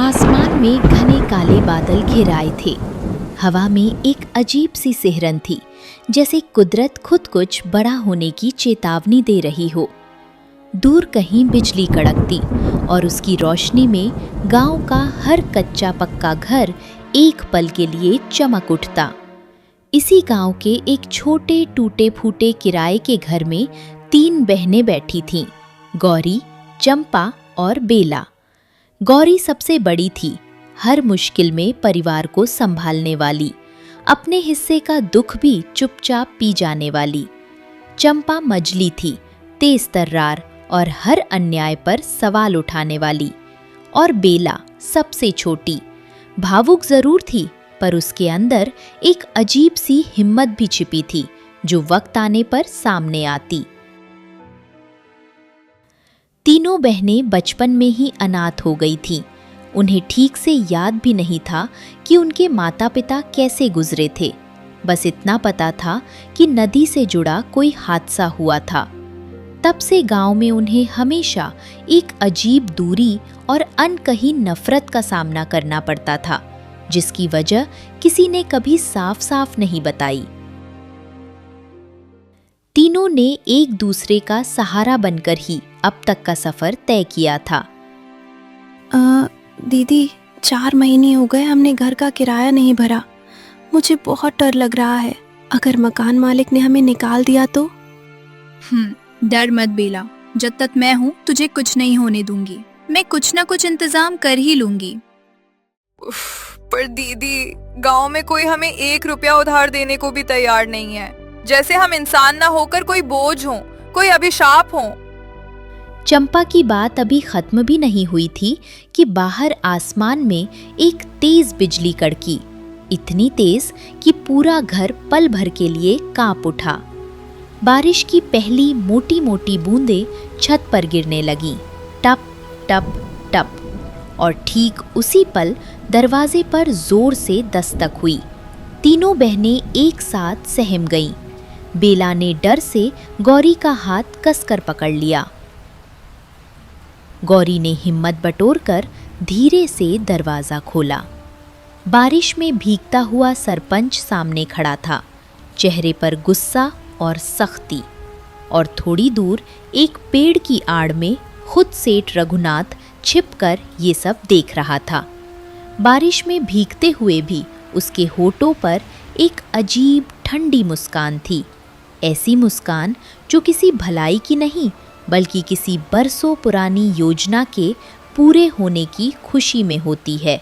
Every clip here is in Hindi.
आसमान में घने काले बादल घिराए थे। हवा में एक अजीब सी सिहरन थी, जैसे कुदरत खुद कुछ बड़ा होने की चेतावनी दे रही हो। दूर कहीं बिजली कड़कती और उसकी रोशनी में गांव का हर कच्चा पक्का घर एक पल के लिए चमक उठता। इसी गांव के एक छोटे टूटे फूटे किराए के घर में 3 बहनें बैठी थीं, गौरी, चंपा और बेला। गौरी सबसे बड़ी थी, हर मुश्किल में परिवार को संभालने वाली, अपने हिस्से का दुख भी चुपचाप पी जाने वाली। चंपा मजली थी, तेज तर्रार और हर अन्याय पर सवाल उठाने वाली। और बेला सबसे छोटी, भावुक जरूर थी, पर उसके अंदर एक अजीब सी हिम्मत भी छिपी थी, जो वक्त आने पर सामने आती। तीनों बहनें बचपन में ही अनाथ हो गई थीं। उन्हें ठीक से याद भी नहीं था कि उनके माता पिता कैसे गुजरे थे। बस इतना पता था कि नदी से जुड़ा कोई हादसा हुआ था। तब से गांव में उन्हें हमेशा एक अजीब दूरी और अनकही नफरत का सामना करना पड़ता था, जिसकी वजह किसी ने कभी साफ साफ नहीं बताई। तीनों ने एक दूसरे का सहारा बनकर ही अब तक का सफर तय किया था। दीदी, 4 महीने हो गए हमने घर का किराया नहीं भरा। मुझे बहुत डर लग रहा है, अगर मकान मालिक ने हमें निकाल दिया तो। डर मत बेला, जब तक मैं हूँ तुझे कुछ नहीं होने दूंगी। मैं कुछ ना कुछ इंतजाम कर ही लूंगी। पर दीदी, गांव में कोई हमें 1 रुपया उधार देने को भी तैयार नहीं है। जैसे हम इंसान ना होकर कोई बोझ हो, कोई अभिशाप हो। चंपा की बात अभी खत्म भी नहीं हुई थी कि बाहर आसमान में एक तेज बिजली कड़की, इतनी तेज कि पूरा घर पल भर के लिए कांप उठा। बारिश की पहली मोटी मोटी बूंदें छत पर गिरने लगीं, टप टप टप। और ठीक उसी पल दरवाजे पर जोर से दस्तक हुई। तीनों बहनें एक साथ सहम गईं। बेला ने डर से गौरी का हाथ कसकर पकड़ लिया। गौरी ने हिम्मत बटोरकर धीरे से दरवाजा खोला। बारिश में भीगता हुआ सरपंच सामने खड़ा था, चेहरे पर गुस्सा और सख्ती। और थोड़ी दूर एक पेड़ की आड़ में खुद सेठ रघुनाथ छिपकर ये सब देख रहा था। बारिश में भीगते हुए भी उसके होठों पर एक अजीब ठंडी मुस्कान थी, ऐसी मुस्कान जो किसी भलाई की नहीं, बल्कि किसी बरसों पुरानी योजना के पूरे होने की खुशी में होती है।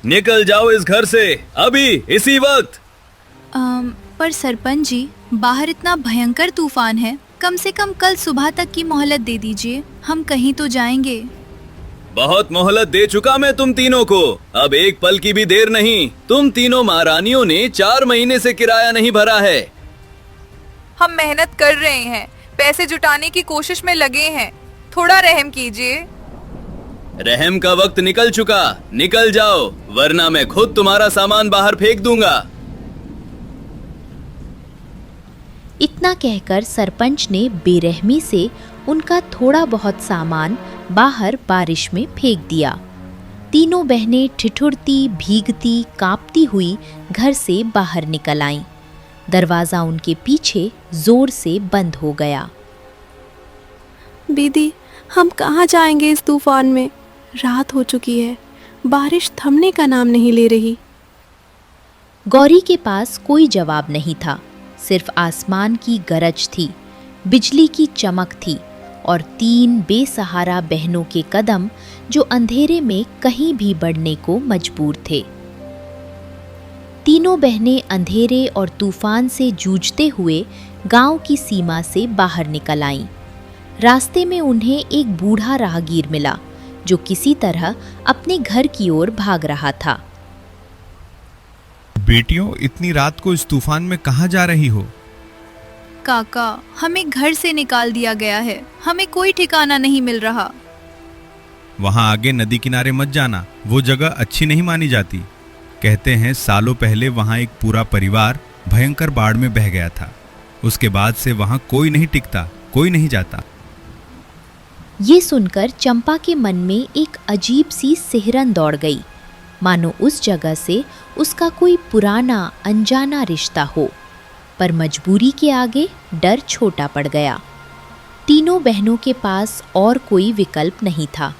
निकल जाओ इस घर से अभी, इसी वक्त। पर सरपंच जी, बाहर इतना भयंकर तूफान है, कम से कम कल सुबह तक की मोहलत दे दीजिए, हम कहीं तो जाएंगे। बहुत मोहलत दे चुका मैं तुम तीनों को, अब एक पल की भी देर नहीं। तुम तीनों महारानियों ने 4 महीने से किराया नहीं भरा है। हम मेहनत कर रहे हैं, पैसे जुटाने की कोशिश में लगे हैं, थोड़ा रहम कीजिए। रहम का वक्त निकल चुका, निकल जाओ, वरना मैं खुद तुम्हारा सामान बाहर फेंक दूंगा। इतना कहकर सरपंच ने बेरहमी से उनका थोड़ा बहुत सामान बाहर बारिश में फेंक दिया। तीनों बहनें ठिठुरती, भीगती, कांपती हुई घर से बाहर निकल आईं। दरवाजा उनके पीछे जोर से बंद हो गया। दीदी, हम कहाँ जाएंगे इस तूफान में? रात हो चुकी है, बारिश थमने का नाम नहीं ले रही। गौरी के पास कोई जवाब नहीं था, सिर्फ आसमान की गरज थी, बिजली की चमक थी और 3 बेसहारा बहनों के कदम जो अंधेरे में कहीं भी बढ़ने को मजबूर थे। तीनों बहनें अंधेरे और तूफान से जूझते हुए गांव की सीमा से बाहर निकल आईं। रास्ते में उन्हें एक बूढ़ा राहगीर मिला, जो किसी तरह अपने घर की ओर भाग रहा था। बेटियों, इतनी रात को इस तूफान में कहाँ जा रही हो? काका, हमें घर से निकाल दिया गया है, हमें कोई ठिकाना नहीं मिल रहा। वहाँ आगे नदी किनारे मत जाना, वो जगह अच्छी नहीं मानी जाती। कहते हैं सालों पहले वहाँ एक पूरा परिवार भयंकर बाढ़ में बह गया था। उसके बाद से वहाँ कोई नहीं टिकता, कोई नहीं जाता। ये सुनकर चंपा के मन में एक अजीब सी सिहरन दौड़ गई, मानो उस जगह से उसका कोई पुराना अनजाना रिश्ता हो। पर मजबूरी के आगे डर छोटा पड़ गया। तीनों बहनों के पास और कोई विकल्प नहीं था।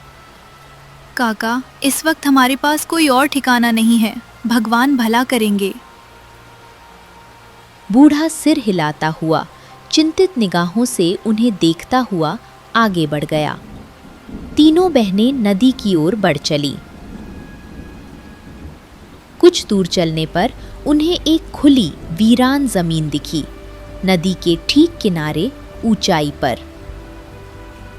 काका, इस वक्त हमारे पास कोई और ठिकाना नहीं है, भगवान भला करेंगे। बूढ़ा सिर हिलाता हुआ चिंतित निगाहों से उन्हें देखता हुआ आगे बढ़ गया। तीनों बहनें नदी की ओर बढ़ चली। कुछ दूर चलने पर उन्हें एक खुली वीरान जमीन दिखी, नदी के ठीक किनारे ऊंचाई पर।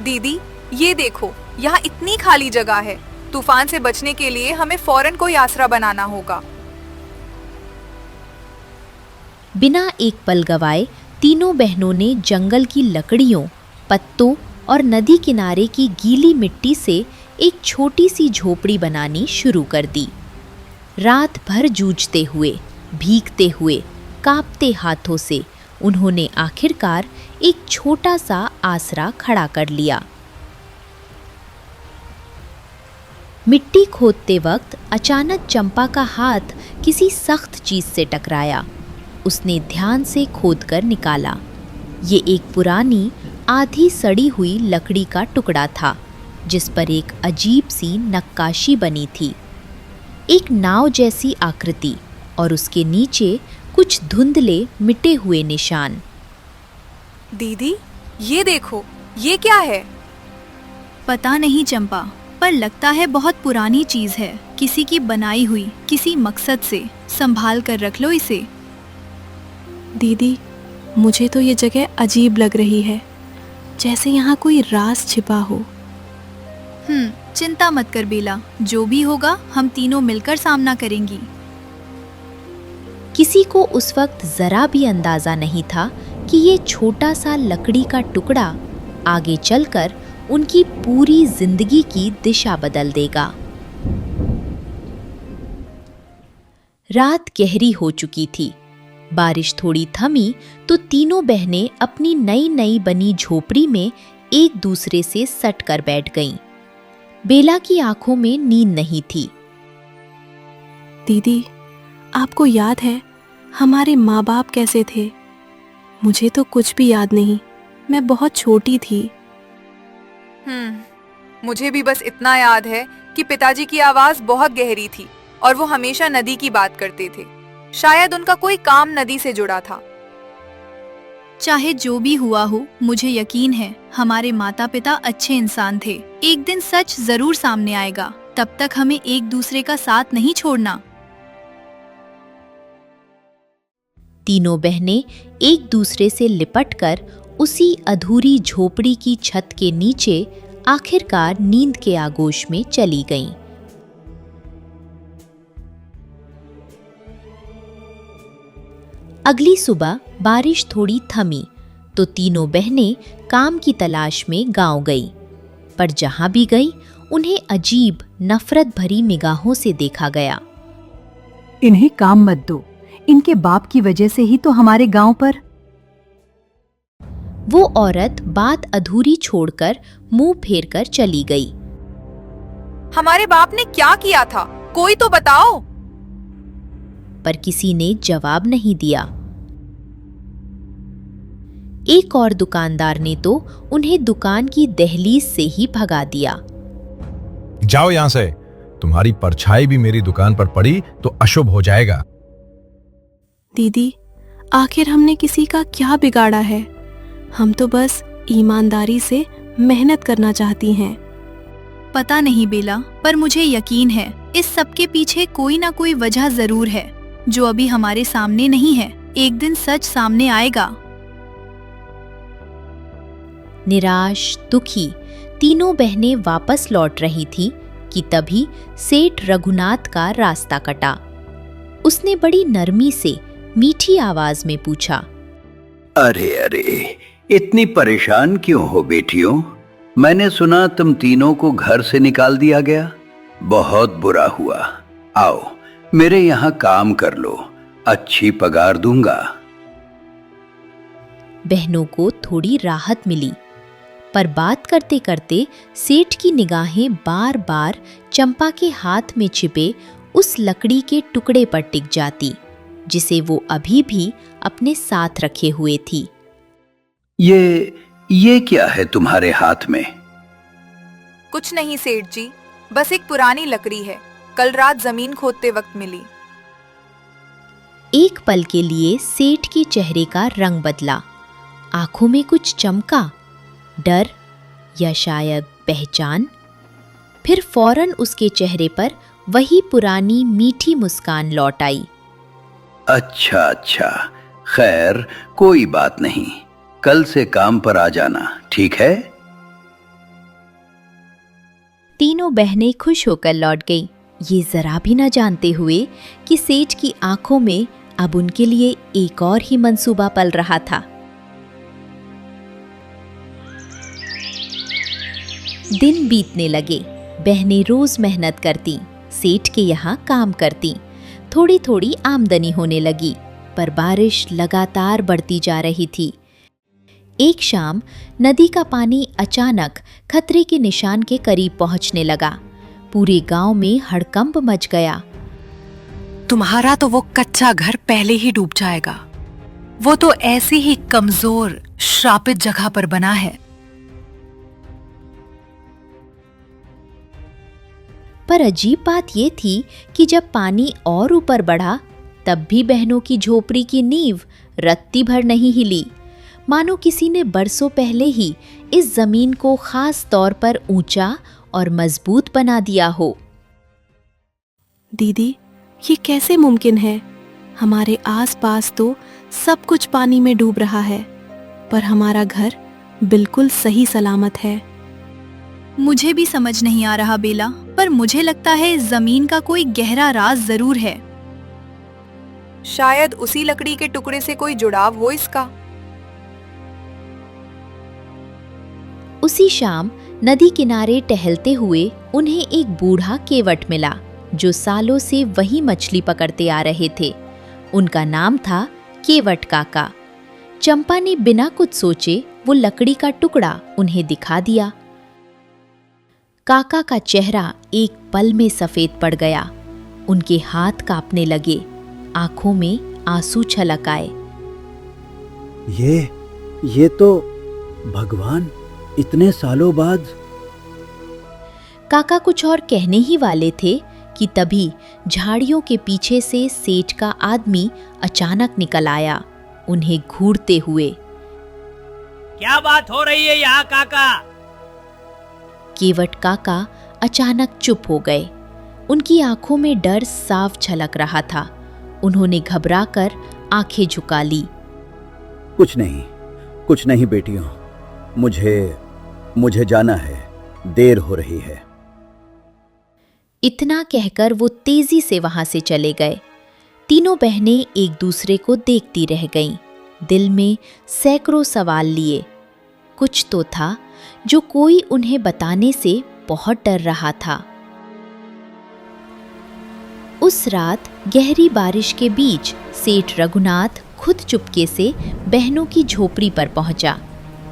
दीदी, ये देखो, यहाँ इतनी खाली जगह है। तूफान से बचने के लिए हमें फौरन कोई आसरा बनाना होगा। बिना एक पल गवाए तीनों बहनों ने जंगल की लकड़ियों, पत्तों और नदी किनारे की गीली मिट्टी से एक छोटी सी झोपड़ी बनानी शुरू कर दी। रात भर जूझते हुए, भीगते हुए, कांपते हाथों से उन्होंने आखिरकार एक छोटा सा आसरा खड़ा कर लिया। मिट्टी खोदते वक्त अचानक चंपा का हाथ किसी सख्त चीज से टकराया। उसने ध्यान से खोदकर निकाला। ये एक पुरानी आधी सड़ी हुई लकड़ी का टुकड़ा था, जिस पर एक अजीब सी नक्काशी बनी थी, एक नाव जैसी आकृति और उसके नीचे कुछ धुंधले मिटे हुए निशान। दीदी, ये देखो, ये क्या है? पता नहीं चंपा, पर लगता है बहुत पुरानी चीज है, किसी की बनाई हुई, किसी मकसद से। संभाल कर रख लो इसे। दीदी, मुझे तो ये जगह अजीब लग रही है, जैसे यहाँ कोई राज छिपा हो। चिंता मत कर बेला, जो भी होगा हम तीनों मिलकर सामना करेंगी। किसी को उस वक्त जरा भी अंदाजा नहीं था कि ये छोटा सा लकड़ी का टुकड़ा आगे चलकर उनकी पूरी जिंदगी की दिशा बदल देगा। रात गहरी हो चुकी थी। बारिश थोड़ी थमी तो तीनों बहनें अपनी नई नई बनी झोपड़ी में एक दूसरे से सट कर बैठ गईं। बेला की आंखों में नींद नहीं थी। दीदी, आपको याद है हमारे माँ बाप कैसे थे? मुझे तो कुछ भी याद नहीं, मैं बहुत छोटी थी। मुझे भी बस इतना याद है कि पिताजी की आवाज बहुत गहरी थी और वो हमेशा नदी की बात करते थे। शायद उनका कोई काम नदी से जुड़ा था। चाहे जो भी हुआ हो, मुझे यकीन है हमारे माता पिता अच्छे इंसान थे। एक दिन सच जरूर सामने आएगा, तब तक हमें एक दूसरे का साथ नहीं छोड़ना। तीनों बहनें एक दूसरे से लिपटकर उसी अधूरी झोपड़ी की छत के नीचे आखिरकार नींद के आगोश में चली गईं। अगली सुबह बारिश थोड़ी थमी तो तीनों बहनें काम की तलाश में गांव गईं। पर जहां भी गईं, उन्हें अजीब नफरत भरी निगाहों से देखा गया। इन्हें काम मत दो, इनके बाप की वजह से ही तो हमारे गांव पर। वो औरत बात अधूरी छोड़कर मुंह फेरकर चली गई। हमारे बाप ने क्या किया था? कोई तो बताओ। पर किसी ने जवाब नहीं दिया। एक और दुकानदार ने तो उन्हें दुकान की दहलीज से ही भगा दिया। जाओ यहां से, तुम्हारी परछाई भी मेरी दुकान पर पड़ी तो अशुभ हो जाएगा। दीदी, आखिर हमने किसी का क्या बिगाड़ा है? हम तो बस ईमानदारी से मेहनत करना चाहती हैं। पता नहीं बेला, पर मुझे यकीन है इस सब के पीछे कोई ना कोई वजह जरूर है, जो अभी हमारे सामने नहीं है। एक दिन सच सामने आएगा। निराश, दुखी तीनों बहनें वापस लौट रही थीं कि तभी सेठ रघुनाथ का रास्ता कटा। उसने बड़ी नरमी से मीठी आवाज में पूछा, अरे अरे, इतनी परेशान क्यों हो बेटियों? मैंने सुना तुम तीनों को घर से निकाल दिया गया। बहुत बुरा हुआ। आओ मेरे यहाँ काम कर लो, अच्छी पगार दूंगा। बहनों को थोड़ी राहत मिली, पर बात करते करते सेठ की निगाहें बार बार चंपा के हाथ में छिपे उस लकड़ी के टुकड़े पर टिक जाती जिसे वो अभी भी अपने साथ रखे हुए थी। ये क्या है तुम्हारे हाथ में? कुछ नहीं सेठ जी, बस एक पुरानी लकड़ी है, कल रात जमीन खोदते वक्त मिली। एक पल के लिए सेठ के चेहरे का रंग बदला, आंखों में कुछ चमका, डर या शायद पहचान। फिर फौरन उसके चेहरे पर वही पुरानी मीठी मुस्कान लौट आई। अच्छा, खैर कोई बात नहीं, कल से काम पर आ जाना, ठीक है? तीनों बहनें खुश होकर लौट गईं, ये जरा भी न जानते हुए कि सेठ की आंखों में अब उनके लिए एक और ही मंसूबा पल रहा था। दिन बीतने लगे, बहनें रोज मेहनत करती, सेठ के यहाँ काम करती, थोड़ी थोड़ी आमदनी होने लगी, पर बारिश लगातार बढ़ती जा रही थी। एक शाम नदी का पानी अचानक खतरे के निशान के करीब पहुंचने लगा। पूरे गांव में हड़कंप मच गया। तुम्हारा तो वो कच्चा घर पहले ही डूब जाएगा, वो तो ऐसी ही कमजोर श्रापित जगह पर बना है। पर अजीब बात ये थी कि जब पानी और ऊपर बढ़ा तब भी बहनों की झोपड़ी की नींव रत्ती भर नहीं हिली, मानो किसी ने बरसों पहले ही इस जमीन को खास तौर पर ऊंचा और मजबूत बना दिया हो। दीदी, ये कैसे मुमकिन है? हमारे आसपास तो सब कुछ पानी में डूब रहा है, पर हमारा घर बिल्कुल सही सलामत है। मुझे भी समझ नहीं आ रहा बेला, पर मुझे लगता है जमीन का कोई गहरा राज जरूर है। शायद उसी लकड़ी के टुकड़े से कोई जुड़ाव हो इसका। उसी शाम नदी किनारे टहलते हुए उन्हें एक बूढ़ा केवट मिला जो सालों से वही मछली पकड़ते आ रहे थे। उनका नाम था केवट काका। चंपा ने बिना कुछ सोचे वो लकड़ी का टुकड़ा उन्हें दिखा दिया। काका का चेहरा एक पल में सफेद पड़ गया, उनके हाथ कांपने लगे, आंखों में आंसू छलक आए। ये तो भगवान, इतने सालों बाद। काका कुछ और कहने ही वाले थे कि तभी झाड़ियों के पीछे से सेठ का आदमी अचानक निकल आया, उन्हें घूरते हुए। क्या बात हो रही है यहाँ काका? केवट काका अचानक चुप हो गए, उनकी आंखों में डर साफ झलक रहा था। उन्होंने घबराकर आंखें झुका ली। कुछ नहीं बेटियों, मुझे जाना है, देर हो रही है। इतना कहकर वो तेजी से वहां से चले गए। तीनों बहनें एक दूसरे को देखती रह गईं, दिल में सैकड़ों सवाल लिए। कुछ तो था जो कोई उन्हें बताने से बहुत डर रहा था। उस रात गहरी बारिश के बीच सेठ रघुनाथ खुद चुपके से बहनों की झोपड़ी पर पहुंचा।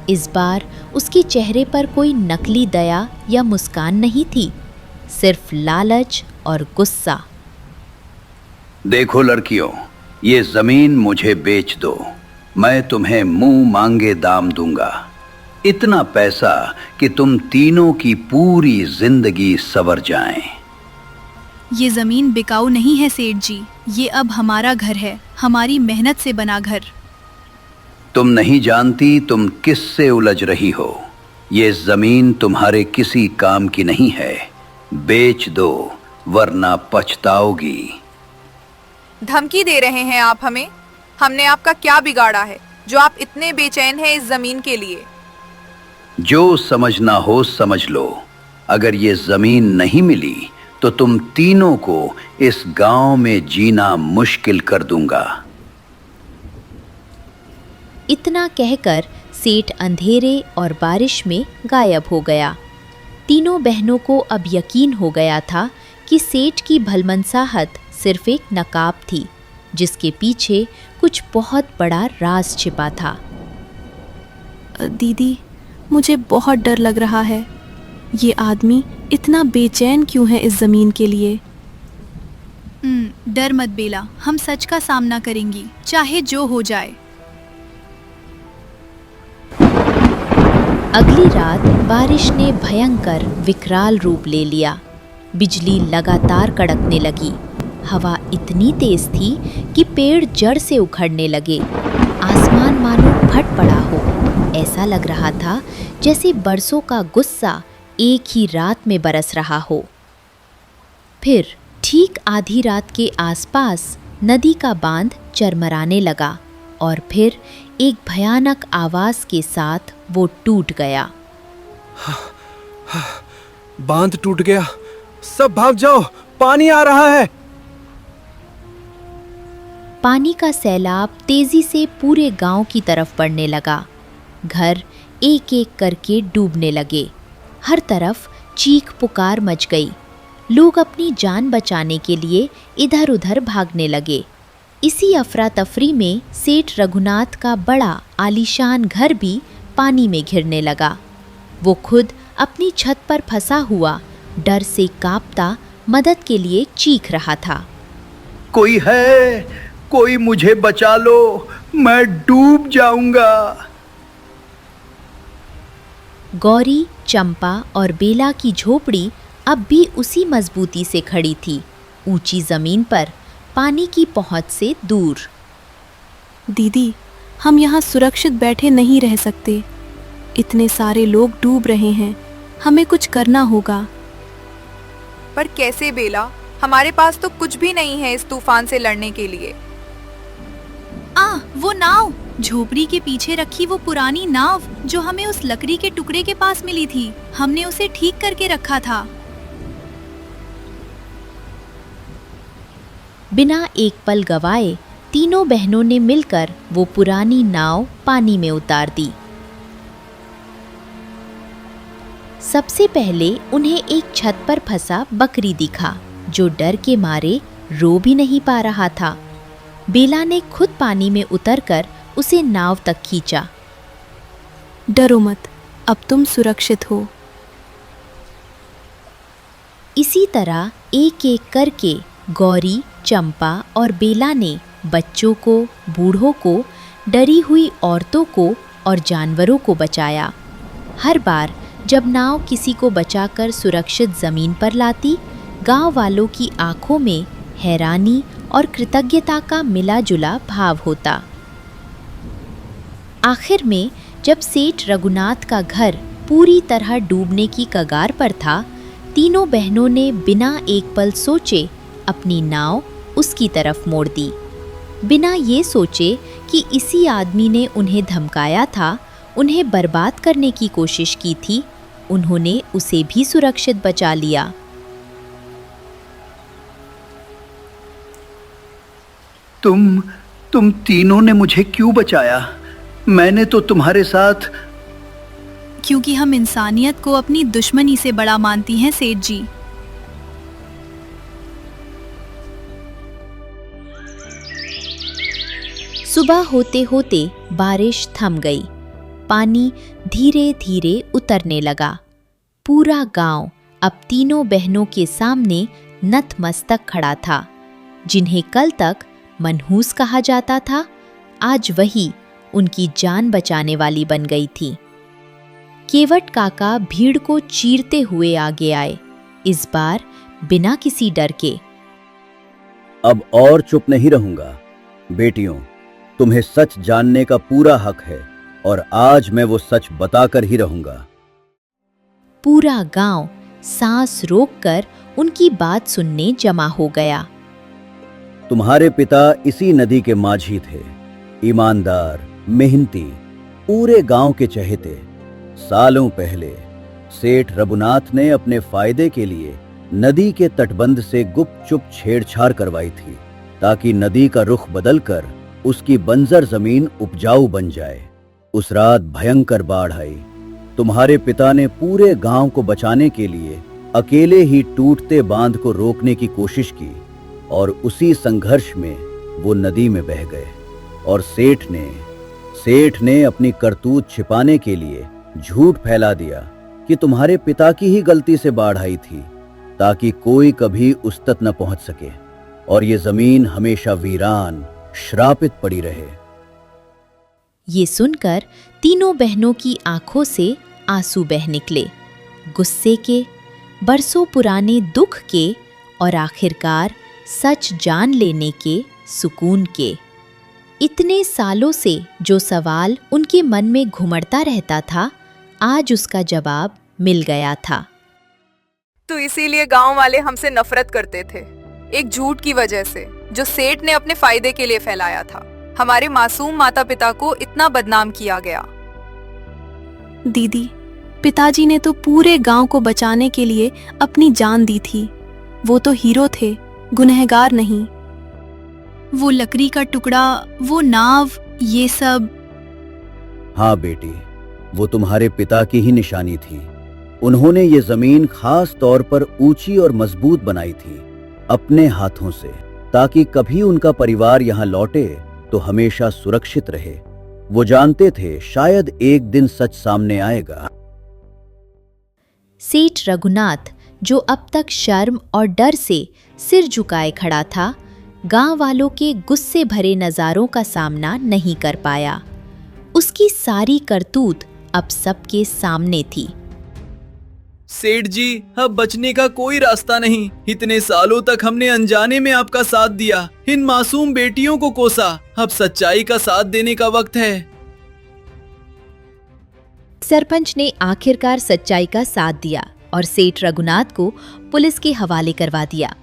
इस बार उसके चेहरे पर कोई नकली दया या मुस्कान नहीं थी, सिर्फ लालच और गुस्सा। देखो लड़कियों, ये जमीन मुझे बेच दो, मैं तुम्हें मुंह मांगे दाम दूंगा। इतना पैसा कि तुम तीनों की पूरी जिंदगी संवर जाए। ये जमीन बिकाऊ नहीं है सेठ जी, ये अब हमारा घर है, हमारी मेहनत से बना घर। तुम नहीं जानती तुम किससे उलझ रही हो। ये जमीन तुम्हारे किसी काम की नहीं है, बेच दो वरना पछताओगी। धमकी दे रहे हैं आप हमें? हमने आपका क्या बिगाड़ा है जो आप इतने बेचैन हैं इस जमीन के लिए? जो समझना हो समझ लो। अगर ये जमीन नहीं मिली तो तुम तीनों को इस गांव में जीना मुश्किल कर दूंगा। इतना कहकर सेठ अंधेरे और बारिश में गायब हो गया। तीनों बहनों को अब यकीन हो गया था कि सेठ की भलमनसाहत सिर्फ एक नकाब थी, जिसके पीछे कुछ बहुत बड़ा राज छिपा था। दीदी, मुझे बहुत डर लग रहा है। ये आदमी इतना बेचैन क्यों है इस जमीन के लिए? डर मत बेला, हम सच का सामना करेंगी, चाहे जो हो जाए। अगली रात बारिश ने भयंकर विकराल रूप ले लिया। बिजली लगातार कड़कने लगी। हवा इतनी तेज थी कि पेड़ जड़ से उखड़ने लगे। आसमान मानो फट पड़ा हो। ऐसा लग रहा था जैसे बरसों का गुस्सा एक ही रात में बरस रहा हो। फिर ठीक आधी रात के आसपास नदी का बांध चरमराने लगा और फिर एक भयानक आवाज के साथ वो टूट गया। बांध टूट गया, सब भाग जाओ, पानी आ रहा है। पानी का सैलाब तेजी से पूरे गांव की तरफ बढ़ने लगा। घर एक एक करके डूबने लगे। हर तरफ चीख पुकार मच गई। लोग अपनी जान बचाने के लिए इधर उधर भागने लगे। इसी अफरा तफरी में सेठ रघुनाथ का बड़ा आलीशान घर भी पानी में घिरने लगा। वो खुद अपनी छत पर फंसा हुआ डर से कांपता मदद के लिए चीख रहा था। कोई है? कोई मुझे बचा लो, मैं डूब जाऊंगा। गौरी, चंपा और बेला की झोपड़ी अब भी उसी मजबूती से खड़ी थी, ऊंची जमीन पर, पानी की पहुंच से दूर। दीदी, हम यहाँ सुरक्षित बैठे नहीं रह सकते। इतने सारे लोग डूब रहे हैं, हमें कुछ करना होगा। पर कैसे बेला? हमारे पास तो कुछ भी नहीं है इस तूफान से लड़ने के लिए। वो नाव, झोपड़ी के पीछे रखी वो पुरानी नाव जो हमें उस लकड़ी के टुकड़े के पास मिली थी, हमने उसे ठीक करके रखा था। बिना एक पल गवाए तीनों बहनों ने मिलकर वो पुरानी नाव पानी में उतार दी। सबसे पहले उन्हें एक छत पर फंसा बकरी दिखा जो डर के मारे रो भी नहीं पा रहा था। बेला ने खुद पानी में उतरकर उसे नाव तक खींचा। डरो मत, अब तुम सुरक्षित हो। इसी तरह एक एक करके गौरी, चंपा और बेला ने बच्चों को, बूढ़ों को, डरी हुई औरतों को और जानवरों को बचाया। हर बार जब नाव किसी को बचाकर सुरक्षित जमीन पर लाती, गांव वालों की आंखों में हैरानी और कृतज्ञता का मिला जुला भाव होता। आखिर में जब सेठ रघुनाथ का घर पूरी तरह डूबने की कगार पर था, तीनों बहनों ने बिना एक पल सोचे अपनी नाव उसकी तरफ मोड़ दी। बिना ये सोचे कि इसी आदमी ने उन्हें धमकाया था, उन्हें बर्बाद करने की कोशिश की थी, उन्होंने उसे भी सुरक्षित बचा लिया। तुम तीनों ने मुझे क्यों बचाया? मैंने तो तुम्हारे साथ। क्योंकि हम इंसानियत को अपनी दुश्मनी से बड़ा मानती हैं सेठ जी। सुबह होते होते बारिश थम गई। पानी धीरे धीरे उतरने लगा। पूरा गांव अब तीनों बहनों के सामने नतमस्तक खड़ा था। जिन्हें कल तक मनहूस कहा जाता था, आज वही उनकी जान बचाने वाली बन गई थी। केवट काका भीड़ को चीरते हुए आगे आए, इस बार बिना किसी डर के। अब और चुप नहीं रहूंगा। बेटियों, तुम्हें सच जानने का पूरा हक है और आज मैं वो सच बताकर ही रहूंगा। पूरा गांव सांस रोककर उनकी बात सुनने जमा हो गया। तुम्हारे पिता इसी नदी के माझी थे, ईमानदार, मेहनती, पूरे गांव के चहेते। सालों पहले सेठ रघुनाथ ने अपने फायदे के लिए नदी के तटबंध से गुपचुप छेड़छाड़ करवाई थी, ताकि नदी का रुख बदलकर उसकी बंजर जमीन उपजाऊ बन जाए। उस रात भयंकर बाढ़ आई। तुम्हारे पिता ने पूरे गांव को बचाने के लिए अकेले ही टूटते बांध को रोकने की कोशिश की और उसी संघर्ष में वो नदी में बह गए। और सेठ ने अपनी करतूत छिपाने के लिए झूठ फैला दिया कि तुम्हारे पिता की ही गलती से बाढ़ आई थी, ताकि कोई कभी उस तक न पहुंच सके और ये जमीन हमेशा वीरान श्रापित पड़ी रहे। ये सुनकर तीनों बहनों की आंखों से आंसू बह निकले, गुस्से के, बरसों पुराने दुख के और आखिरकार सच जान लेने के, सुकून के। इतने सालों से जो सवाल उनके मन में घुमड़ता रहता था, आज उसका जवाब मिल गया था। तो इसीलिए गांव वाले हमसे नफरत करते थे, एक झूठ की वजह से जो सेठ ने अपने फायदे के लिए फैलाया था। हमारे मासूम माता पिता को इतना बदनाम किया गया। दीदी, पिताजी ने तो पूरे गांव को बचाने के लिए अपनी जान दी थी। वो तो हीरो थे, गुनहगार नहीं। वो लकड़ी का टुकड़ा, वो नाव, ये सब। हाँ बेटी, वो तुम्हारे पिता की ही निशानी थी। उन्होंने ये जमीन खास तौर पर ऊंची और मजबूत बनाई थी अपने हाथों से, ताकि कभी उनका परिवार यहाँ लौटे तो हमेशा सुरक्षित रहे। वो जानते थे शायद एक दिन सच सामने आएगा। सेठ रघुनाथ, जो अब तक शर्म और डर से सिर झुकाए खड़ा था, गांव वालों के गुस्से भरे नजारों का सामना नहीं कर पाया। उसकी सारी करतूत अब सबके सामने थी। सेठ जी, अब बचने का कोई रास्ता नहीं। इतने सालों तक हमने अनजाने में आपका साथ दिया, इन मासूम बेटियों को कोसा। अब सच्चाई का साथ देने का वक्त है। सरपंच ने आखिरकार सच्चाई का साथ दिया और सेठ रघुनाथ को पुलिस के हवाले करवा दिया।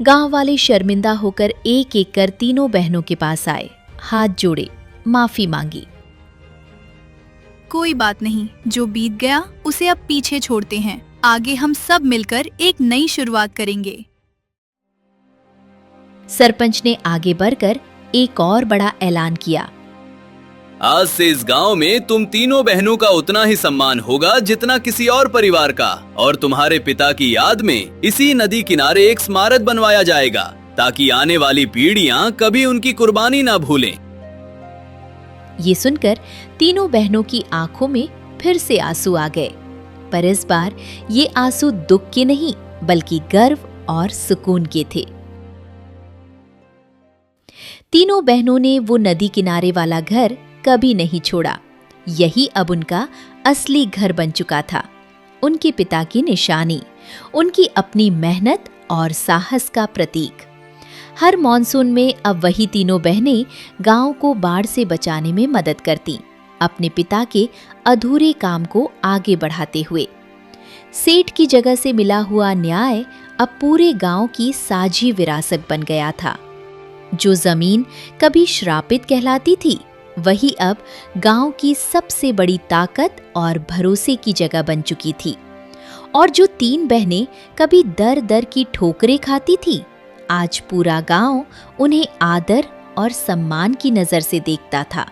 गांव वाले शर्मिंदा होकर एक एक कर तीनों बहनों के पास आए, हाथ जोड़े, माफी मांगी। कोई बात नहीं, जो बीत गया उसे अब पीछे छोड़ते हैं। आगे हम सब मिलकर एक नई शुरुआत करेंगे। सरपंच ने आगे बढ़कर एक और बड़ा ऐलान किया। आज से इस गांव में तुम तीनों बहनों का उतना ही सम्मान होगा जितना किसी और परिवार का, और तुम्हारे पिता की याद में इसी नदी किनारे एक स्मारक बनवाया जाएगा, ताकि आने वाली पीढ़ियां कभी उनकी कुर्बानी ना भूलें। ये सुनकर तीनों बहनों की आंखों में फिर से आंसू आ गए, पर इस बार ये आंसू दुख के नहीं बल्कि गर्व और सुकून के थे। तीनों बहनों ने वो नदी किनारे वाला घर कभी नहीं छोड़ा। यही अब उनका असली घर बन चुका था, उनके पिता की निशानी, उनकी अपनी मेहनत और साहस का प्रतीक। हर मॉनसून में अब वही तीनों बहनें गांव को बाढ़ से बचाने में मदद करती, अपने पिता के अधूरे काम को आगे बढ़ाते हुए। सेठ की जगह से मिला हुआ न्याय अब पूरे गांव की साझी विरासत बन गया था। जो जमीन कभी श्रापित कहलाती थी, वही अब गांव की सबसे बड़ी ताकत और भरोसे की जगह बन चुकी थी। और जो तीन बहनें कभी दर दर की ठोकरें खाती थी, आज पूरा गांव उन्हें आदर और सम्मान की नजर से देखता था।